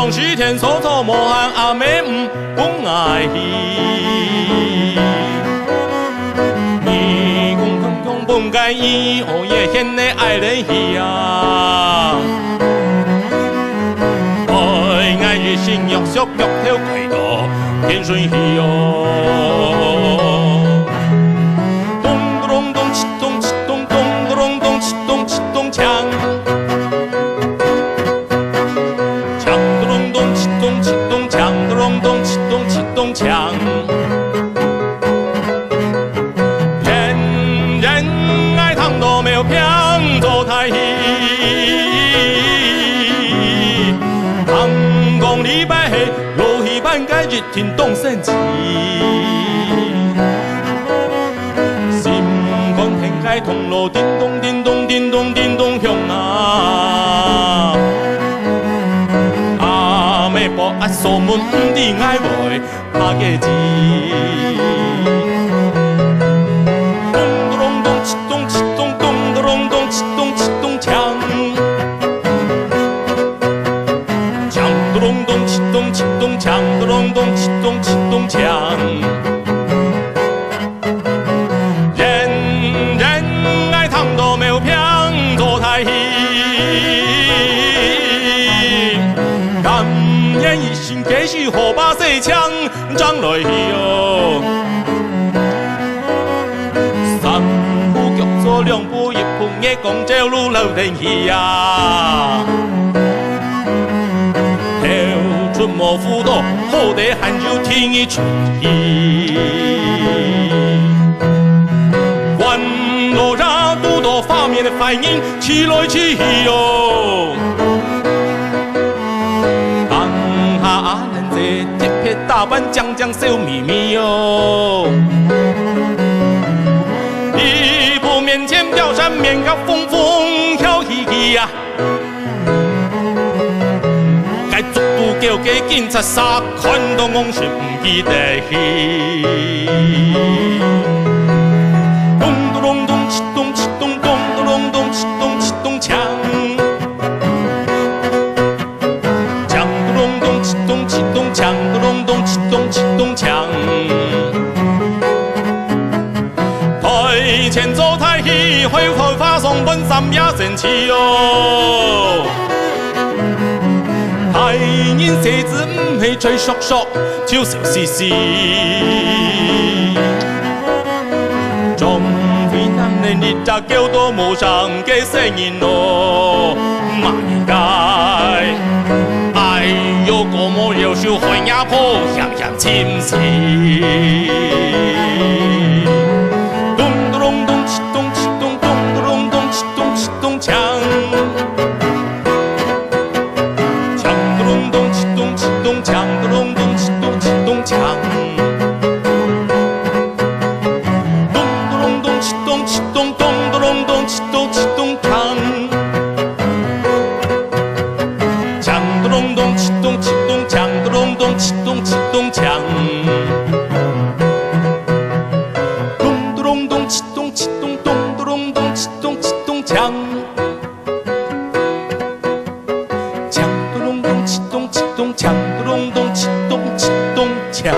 望西天手头莫喊阿妹不爱伊。你共同共本该伊，我也显得爱人伊啊。爱爱日心约束脚头开道，天顺伊哦。 锵，锵咚咚，启动启动，锵咚咚，启动启动锵。人人爱唱都没有偏走台戏，唐宫李白黑，罗戏半改日听动神机。心光天开铜锣叮咚叮咚叮咚叮咚响啊！阿妹婆阿锁门唔知爱袂拍个字。咚咚咚，启动启动，咚咚咚，启动启动锵。锵咚咚，启动启动，锵咚咚，启动启动锵。 甘愿一心继续火把细枪张来哟，三步脚做两步一步也讲这路老定去呀，跳出莫辅导，好地还有天意出意，关路上多多方面的反应起来起哟。 铁片大板讲讲小秘密哟，一步面前表山面高风风飘起起呀，该速度叫给警察杀，看到我是唔记得去。咚咚咚启动启动咚咚咚启动启动锵。 锵咚咚，启动启动锵。台前走台戏，回头发送本三也神奇哟。台人写字唔系吹嗦嗦，笑笑嘻嘻。中非男人你咋叫到冇上嘅声音咯？嘛应该。 有个么优秀换牙婆，样样清晰。咚咚咚，启动启动，咚咚咚，启动启动锵。锵咚咚，启动启动，锵咚咚，启动启动锵。咚咚咚，启动启动，咚咚咚，启动启动锵。 启动启动锵，咚咚启动启动锵，咚咚咚启动启动咚咚咚启动启动锵，锵咚咚启动启动锵，咚咚启动启动锵。